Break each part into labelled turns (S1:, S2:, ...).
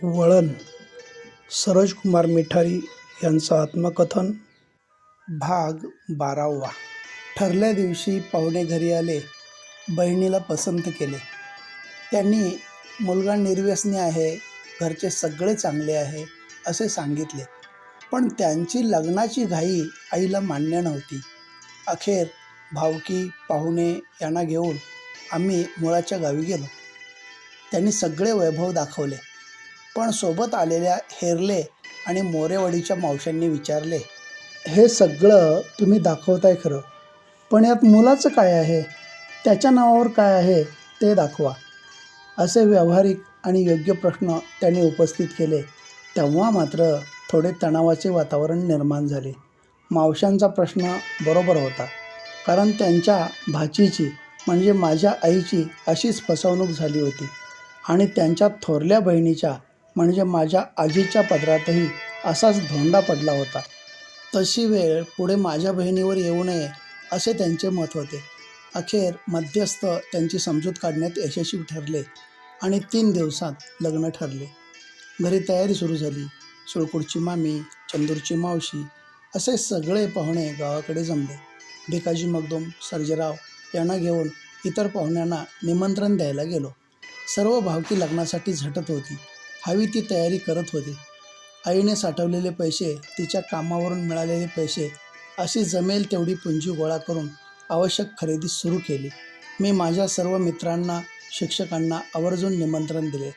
S1: वळण सरोज कुमार मिठारी यांचं आत्मकथन भाग 12वा. ठरल्या दिवशी पाहुणे घरी आले. बहिणीला पसंत केले. त्यांनी मुलगा निर्व्यसनी आहे, घरचे सगळे चांगले आहे असे सांगितले. पण त्यांची लग्नाची घाई आईला मान्य नव्हती. अखेर भावकी पाहुणे यांना घेऊन आम्ही मुळाच्या गावी गेलो. त्यांनी सगळे वैभव दाखवले. पण सोबत आलेल्या हेरले आणि मोरेवाडीच्या मावशांनी विचारले, हे सगळं तुम्ही दाखवताय खरं, पण यात मुलाचं काय आहे? त्याच्या नावावर काय आहे ते दाखवा. असे व्यावहारिक आणि योग्य प्रश्न त्यांनी उपस्थित केले. तेव्हा मात्र थोडे तणावाचे वातावरण निर्माण झाले. मावशांचा प्रश्न बरोबर होता, कारण त्यांच्या भाचीची म्हणजे माझ्या आईची अशीच फसवणूक झाली होती आणि त्यांच्या थोरल्या बहिणीच्या म्हणजे माझ्या आजीच्या पदरातही असाच धोंडा पडला होता. तशी वेळ पुढे माझ्या बहिणीवर येऊ नये असे त्यांचे मत होते. अखेर मध्यस्थ त्यांची समजूत काढण्यात यशस्वी ठरले आणि 3 दिवसात लग्न ठरले. घरी तयारी सुरू झाली. सुळकुडची मामी, चंदूरची मावशी असे सगळे पाहुणे गावाकडे जमले. भिकाजी मगदूम, सर्जेराव यांना घेऊन इतर पाहुण्यांना निमंत्रण द्यायला गेलो. सर्व भावकी लग्नासाठी झटत होती. हवी ती तयारी करत होती. आईने साठवलेले पैसे, तिच्या कामावरून मिळालेले पैसे अशी जमेल तेवढी पुंजी गोळा करून आवश्यक खरेदी सुरू केली. मी माझ्या सर्व मित्रांना, शिक्षकांना आवर्जून निमंत्रण दिले.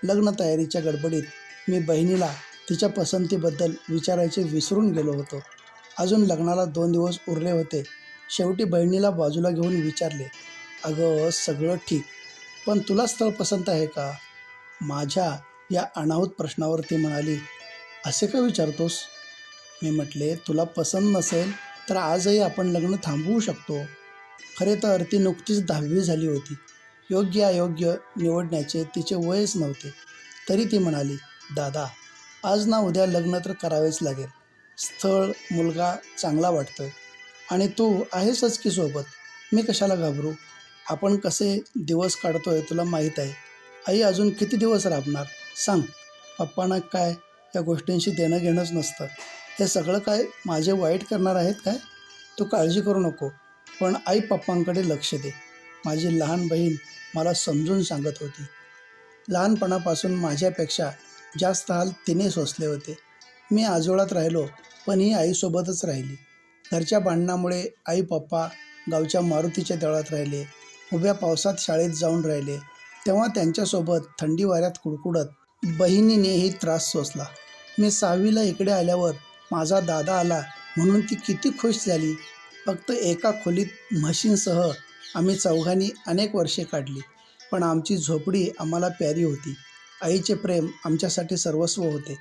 S1: लग्न तयारीच्या गडबडीत मी बहिणीला तिच्या पसंतीबद्दल विचारायचे विसरून गेलो होतो. अजून लग्नाला 2 दिवस उरले होते. शेवटी बहिणीला बाजूला घेऊन विचारले, अगं सगळं ठीक, पण तुला स्थळ पसंत आहे का? माझ्या या अनाहूत प्रश्नावर ती म्हणाली, असे का विचारतोस? मी म्हटले, तुला पसंत नसेल तर आजही आपण लग्न थांबवू शकतो. खरे तर ती नुकतीच 10वी झाली होती. योग्य अयोग्य निवडण्याचे तिचे वयच नव्हते. तरी ती म्हणाली, दादा आज ना उद्या लग्न तर करावेच लागेल. स्थळ मुलगा चांगला वाटतोय आणि तू आहेसच की सोबत. मी कशाला घाबरू? आपण कसे दिवस काढतोय तुला माहीत आहे. आई अजून किती दिवस राबणार सांग? पप्पांना काय या गोष्टींशी देणं घेणंच नसतं. हे सगळं काय माझे वाईट करणार आहेत काय? तू काळजी करू नको, पण आई पप्पांकडे लक्ष दे. माझी लहान बहीण मला समजून सांगत होती. लहानपणापासून माझ्यापेक्षा जास्त हाल तिने सोसले होते. मी आजोळात राहिलो, पण ही आईसोबतच राहिली. घरच्या भांडणामुळे आई पप्पा गावच्या मारुतीच्या देवळात राहिले. उभ्या पावसात शाळेत जाऊन राहिले. तेव्हा त्यांच्यासोबत थंडी वाऱ्यात कुडकुडत बहिणीनेही त्रास सोसला. मी 6वीला इकडे आल्यावर माझा दादा आला म्हणून ती किती खुश झाली. फक्त एका खोलीत म्हशींसह आम्ही चौघांनी अनेक वर्षे काढली. पण आमची झोपडी आम्हाला प्यारी होती. आईचे प्रेम आमच्यासाठी सर्वस्व होते.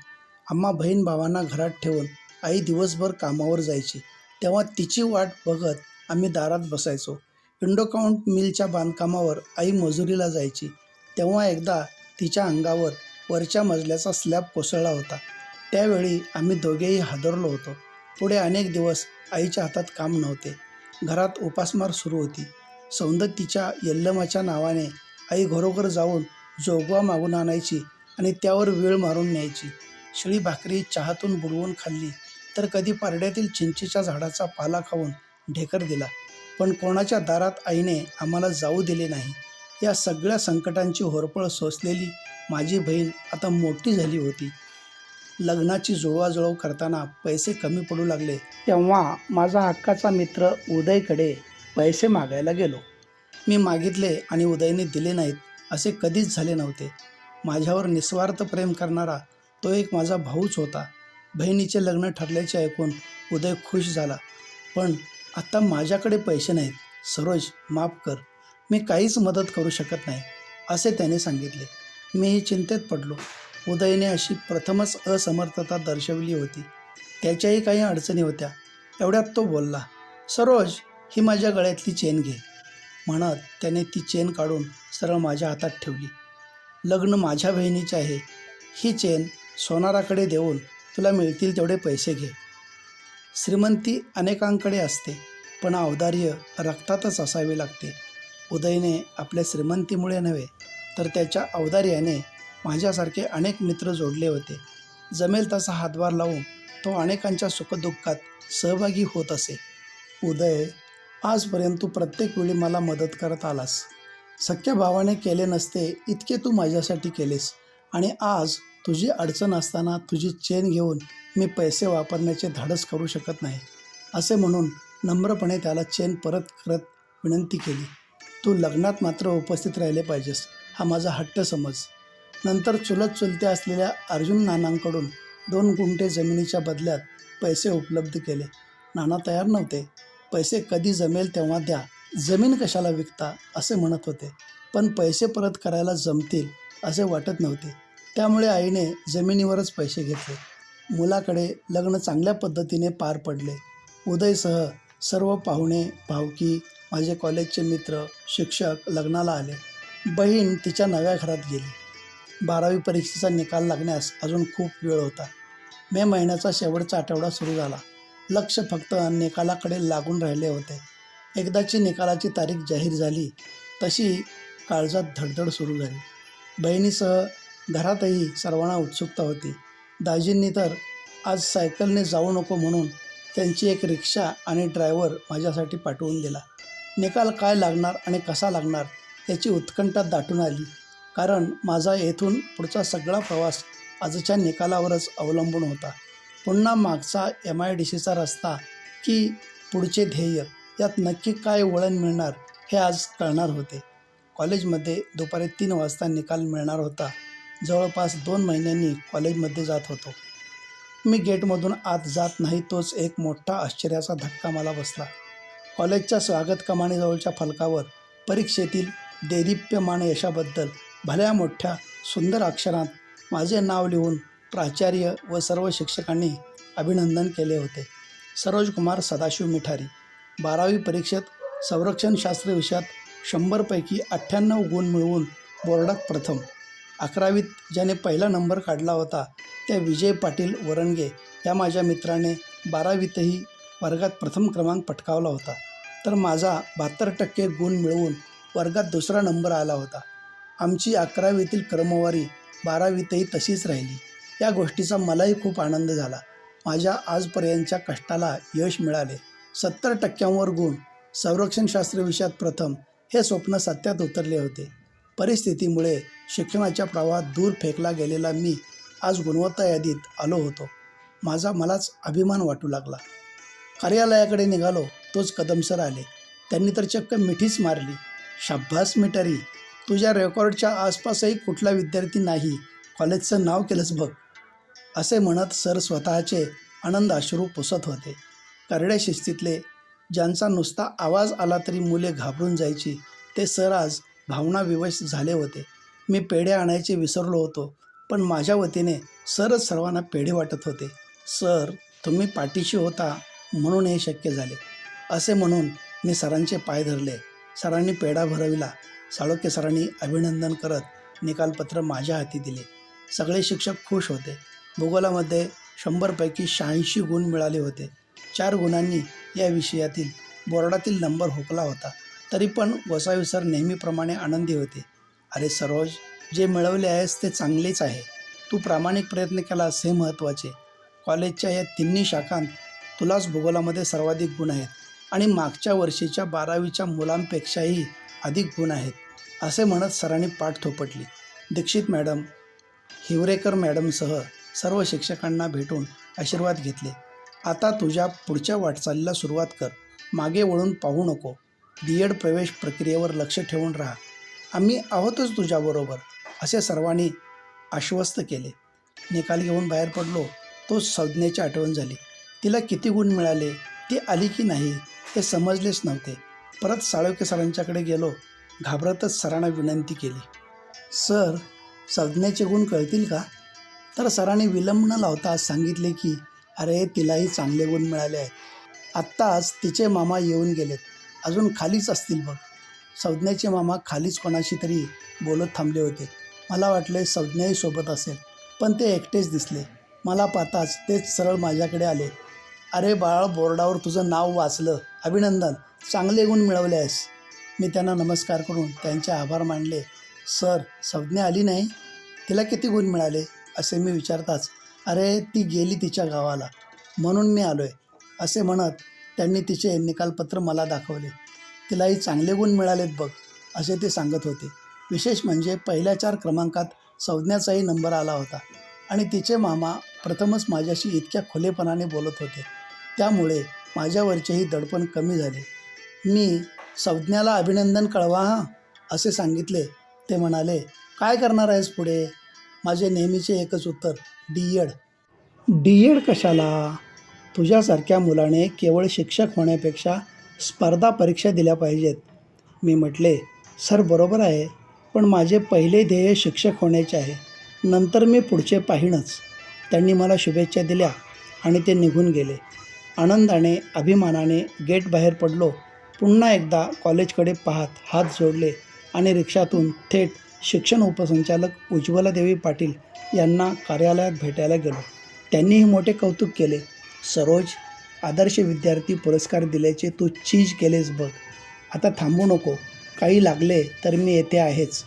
S1: आम्हा बहीण भावांना घरात ठेवून आई दिवसभर कामावर जायची. तेव्हा तिची वाट बघत आम्ही दारात बसायचो. इंडोकाउंट मिलच्या बांधकामावर आई मजुरीला जायची. तेव्हा एकदा तिच्या अंगावर वरच्या मजल्याचा स्लॅब कोसळला होता. त्यावेळी आम्ही दोघेही हादरलो होतो. पुढे अनेक दिवस आईच्या हातात काम नव्हते. घरात उपासमार सुरू होती. सौंदतीच्या यल्लमाच्या नावाने आई घरोघर जाऊन जोगवा मागून आणायची आणि त्यावर वेळ मारून न्यायची. शिळी भाकरी चहातून बुडवून खाल्ली तर कधी पारड्यातील चिंचेच्या झाडाचा पाला खाऊन ढेकर दिला. पण कोणाच्या दारात आईने आम्हाला जाऊ दिले नाही. या सगळ्या संकटांची होरपळ सोसलेली माझी बहीण आता मोठी झाली होती. लग्नाची जुळवाजुळव करताना पैसे कमी पडू लागले. तेव्हा माझा हक्काचा मित्र उदयकडे पैसे मागायला गेलो. मी मागितले आणि उदयने दिले नाहीत असे कधीच झाले नव्हते. माझ्यावर निस्वार्थ प्रेम करणारा तो एक माझा भाऊच होता. बहिणीचे लग्न ठरल्याचे ऐकून उदय खुश झाला. पण आता माझ्याकडे पैसे नाहीत. सरोज माफ कर, मी काहीच मदत करू शकत नाही असे त्याने सांगितले. मीही चिंतेत पडलो. उदयने अशी प्रथमच असमर्थता दर्शवली होती. त्याच्याही काही अडचणी होत्या. एवढ्यात तो बोलला, सरोज ही माझ्या गळ्यातली चेन घे. म्हणत त्याने ती चेन काढून सरळ माझ्या हातात ठेवली. लग्न माझ्या बहिणीचे आहे. ही चेन सोनाराकडे देऊन तुला मिळतील तेवढे पैसे घे. श्रीमंती अनेकांकडे असते, पण औदार्य रक्तातच असावे लागते. उदयने आपल्या श्रीमंतीमुळे नव्हे तर त्याच्या औदार्याने माझ्यासारखे अनेक मित्र जोडले होते. जमेल तसा हातभार लावून तो अनेकांच्या सुखदुःखात सहभागी होत असे. उदय, आजपर्यंत तू प्रत्येक वेळी मला मदत करत आलास. सख्या भावाने केले नसते इतके तू माझ्यासाठी केलेस. आणि आज तुझी अडचण असताना तुझी चेन घेऊन मी पैसे वापरण्याचे धाडस करू शकत नाही, असे म्हणून नम्रपणे त्याला चेन परत करत विनंती केली. तू लग्नात मात्र उपस्थित राहिले पाहिजेस, हा माझा हट्ट समज. नंतर चुलत चुलते असलेल्या अर्जुन नानांकडून 2 गुंठे जमिनीच्या बदल्यात पैसे उपलब्ध केले. नाना तयार नव्हते. पैसे कधी जमेल तेव्हा द्या, जमीन कशाला विकता, असे म्हणत होते. पण पैसे परत करायला जमतील असे वाटत नव्हते. त्यामुळे आईने जमिनीवरच पैसे घेतले. मुलाकडे लग्न चांगल्या पद्धतीने पार पडले. उदयसह सर्व पाहुणे, भावकी, माझे कॉलेजचे मित्र, शिक्षक लग्नाला आले. बहीण तिच्या नव्या घरात गेली. 12वी परीक्षेचा निकाल लागण्यास अजून खूप वेळ होता. मे महिन्याचा शेवटचा आठवडा सुरू झाला. लक्ष फक्त निकालाकडे लागून राहिले होते. एकदाची निकालाची तारीख जाहीर झाली तशी काळजात धडधड सुरू झाली. बहिणीसह घरातही सर्वांना उत्सुकता होती. दाजींनी तर आज सायकलने जाऊ नको म्हणून त्यांची एक रिक्षा आणि ड्रायव्हर माझ्यासाठी पाठवून दिला. निकाल काय लागणार आणि कसा लागणार याची उत्कंठा दाटून आली. कारण माझा येथून पुढचा सगळा प्रवास आजच्या निकालावरच अवलंबून होता. पुन्हा मागचा MIDCचा रस्ता की पुढचे ध्येय, यात नक्की काय वळण मिळणार हे आज कळणार होते. कॉलेजमध्ये दुपारी 3 वाजता निकाल मिळणार होता. जवळपास 2 महिन्यांनी कॉलेजमध्ये जात होतो. मी गेटमधून आत जात नाही तोच एक मोठा आश्चर्याचा धक्का मला बसला. कॉलेजच्या स्वागत कमानीजवळच्या फलकावर परीक्षेतील देदीप्यमान यशाबद्दल भल्या मोठ्या सुंदर अक्षरात माझे नाव लिहून प्राचार्य व सर्व शिक्षकांनी अभिनंदन केले होते. सरोजकुमार सदाशिव मिठारी, 12वी परीक्षेत संरक्षणशास्त्र विषयात 100 पैकी 98 गुण मिळवून बोर्डात प्रथम. 11वीत ज्याने पहिला नंबर काढला होता त्या विजय पाटील वरंगे या माझ्या मित्राने 12वीतही वर्गात प्रथम क्रमांक पटकावला होता. तर माझा 72% गुण मिळवून वर्गात दुसरा नंबर आला होता. आमची 11वीतील क्रमवारी 12वीतही तशीच राहिली. या गोष्टीचा मलाही खूप आनंद झाला. माझ्या आजपर्यंतच्या कष्टाला यश मिळाले. 70%वर गुण, संरक्षणशास्त्र विषयात प्रथम, हे स्वप्न सत्यात उतरले होते. परिस्थितीमुळे शिक्षणाच्या प्रवाहात दूर फेकला गेलेला मी आज गुणवत्ता यादीत आलो होतो. मलाच अभिमान वाटू लागला. कार्यालयाकडे निघालो तोच कदम सर आले. त्यांनी तर चक्क मिठीच मारली. शाब्बास मिठारी, तुझ्या रेकॉर्डच्या आसपासही कुठला विद्यार्थी नाही, कॉलेजचं नाव केलंस बघ, असे म्हणत सर स्वतःचे आनंद अश्रू पुसत होते. करड्या शिस्तीतले, ज्यांचा नुसता आवाज आला तरी मुले घाबरून जायची, ते सर आज भावनाविवश झाले होते. मी पेढे आणायचे विसरलो होतो, पण माझ्या वतीने सरच सर्वांना पेढे वाटत होते. सर, तुम्ही पाठीशी होता म्हणून हे शक्य झाले, असे म्हणून मी सरांचे पाय धरले. सरांनी पेढा भरविला. साळोखे सरांनी अभिनंदन करत निकालपत्र माझ्या हाती दिले. सगळे शिक्षक खुश होते. भूगोलामध्ये 100 पैकी 86 गुण मिळाले होते. 4 गुणांनी या विषयातील बोर्डातील नंबर हुकला होता. तरी पण गोसावी सर नेहमीप्रमाणे आनंदी होते. अरे सरोज, जे मिळवले आहेस ते चांगलेच आहे. तू प्रामाणिक प्रयत्न केलास हे महत्त्वाचे. कॉलेजच्या या तिन्ही शाखांत तुलाच भूगोलामध्ये सर्वाधिक गुण आहेत आणि मागच्या वर्षीच्या 12वीच्या मुलांपेक्षाही अधिक गुण आहेत, असे म्हणत सरांनी पाठ थोपटली. दीक्षित मॅडम, हिवरेकर मॅडमसह सर्व शिक्षकांना भेटून आशीर्वाद घेतले. आता तुझ्या पुढच्या वाटचालीला सुरुवात कर. मागे वळून पाहू नको. B.Ed प्रवेश प्रक्रियेवर लक्ष ठेवून राहा. आम्ही आहोतच तुझ्याबरोबर, असे सर्वांनी आश्वस्त केले. निकाल घेऊन बाहेर पडलो तो संज्ञेची आठवण झाली. तिला किती गुण मिळाले, ती आली की नाही हे समजलेच नव्हते. परत साळोखे सरांच्याकडे गेलो. घाबरतच सरांना विनंती केली, सर, संज्ञेचे गुण कळतील का? तर सरांनी विलंब न लावता सांगितले की अरे, तिलाही चांगले गुण मिळाले आहेत. आत्ताच तिचे मामा येऊन गेलेत, अजून खालीच असतील बघ. संज्ञेचे मामा खालीच कोणाशी तरी बोलत थांबले होते. मला वाटले संज्ञाही सोबत असेल, पण ते एकटेच दिसले. मला पाहताच तेच सरळ माझ्याकडे आले. अरे बाळ, बोर्डावर तुझं नाव वाचलं, अभिनंदन, चांगले गुण मिळवले आहेस. मी त्यांना नमस्कार करून त्यांचे आभार मानले. सर, संज्ञा आली नाही? तिला किती गुण मिळाले असे मी विचारताच, अरे ती गेली तिच्या गावाला म्हणून मी आलो आहे असे म्हणत त्यांनी तिचे निकालपत्र मला दाखवले. तिलाही चांगले गुण मिळालेत बघ असे ते सांगत होते. विशेष म्हणजे पहिल्या 4 क्रमांकात संज्ञाचाही नंबर आला होता आणि तिचे मामा प्रथमच माझ्याशी इतक्या खुलेपणाने बोलत होते. त्यामुळे माझ्यावरचेही दडपण कमी झाले. मी संज्ञाला अभिनंदन कळवा हां असे सांगितले. ते म्हणाले, काय करणार आहेस पुढे? माझे नेहमीचे एकच उत्तर, डी.एड. डी.एड कशाला? तुझ्यासारख्या मुलाने केवळ शिक्षक होण्यापेक्षा स्पर्धा परीक्षा दिल्या पाहिजेत. मी म्हटले, सर बरोबर आहे, पण माझे पहिले ध्येय शिक्षक होण्याचे आहे. नंतर मी पुढचे पाहीनच. त्यांनी मला शुभेच्छा दिल्या आणि ते निघून गेले. आनंदाने अभिमानाने गेट बाहेर पडलो. पुन्हा एकदा कॉलेजकडे पाहत हात जोडले आणि रिक्षातून थेट शिक्षण उपसंचालक उज्ज्वलादेवी पाटील यांना कार्यालयात भेटायला गेलो. त्यांनीही मोठे कौतुक केले. सरोज, आदर्श विद्यार्थी पुरस्कार दिल्याचे तू चीज केलेस बघ. आता थांबू नको. काही लागले तर मी येथे आहेच.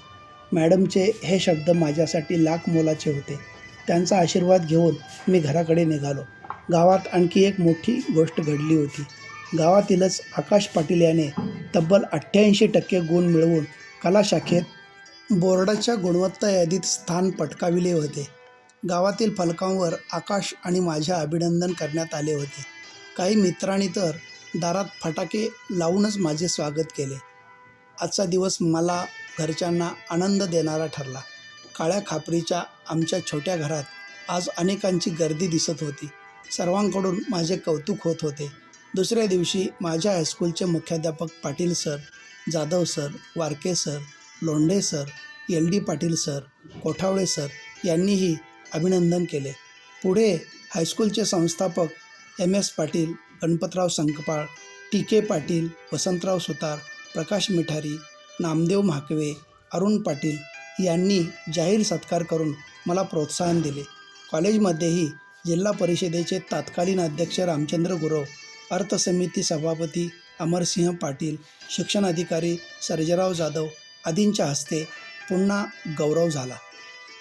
S1: मॅडमचे हे शब्द माझ्यासाठी लाख मोलाचे होते. त्यांचा आशीर्वाद घेऊन मी घराकडे निघालो. गावात आणखी एक मोठी गोष्ट घडली होती. गावातीलच आकाश पाटील याने तब्बल 88% गुण मिळवून कला शाखेत बोर्डाच्या गुणवत्ता यादीत स्थान पटकाविले होते. गावातील फलकांवर आकाश आणि माझे अभिनंदन करण्यात आले होते. काही मित्रांनी तर दारात फटाके लावूनच माझे स्वागत केले. आजचा दिवस मला घरच्यांना आनंद देणारा ठरला. काळ्या खापरीच्या आमच्या छोट्या घरात आज अनेकांची गर्दी दिसत होती. सर्वांकडून माझे कौतुक होत होते. दुसऱ्या दिवशी माझ्या हायस्कूलचे मुख्याध्यापक Patil sir, Jadhav sir, Warke sir, Londhe sir, L D Patil sir, Kothawale sir यांनीही अभिनंदन केले. पुढे हायस्कूलचे संस्थापक M S Patil, Ganpatrao Sankpal, T K Patil, Vasantrao Sutar, Prakash Mithari, Namdev Mhakave, Arun Patil यांनी जाहीर सत्कार करून मला प्रोत्साहन दिले. कॉलेजमध्येही जिल्हा परिषदेचे तत्कालीन अध्यक्ष रामचंद्र गुरव, अर्थसमिती सभापती अमरसिंह पाटील, शिक्षण अधिकारी सर्जेराव जाधव आदींच्या हस्ते पुन्हा गौरव झाला.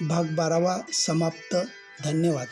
S1: भाग 12 समाप्त. धन्यवाद.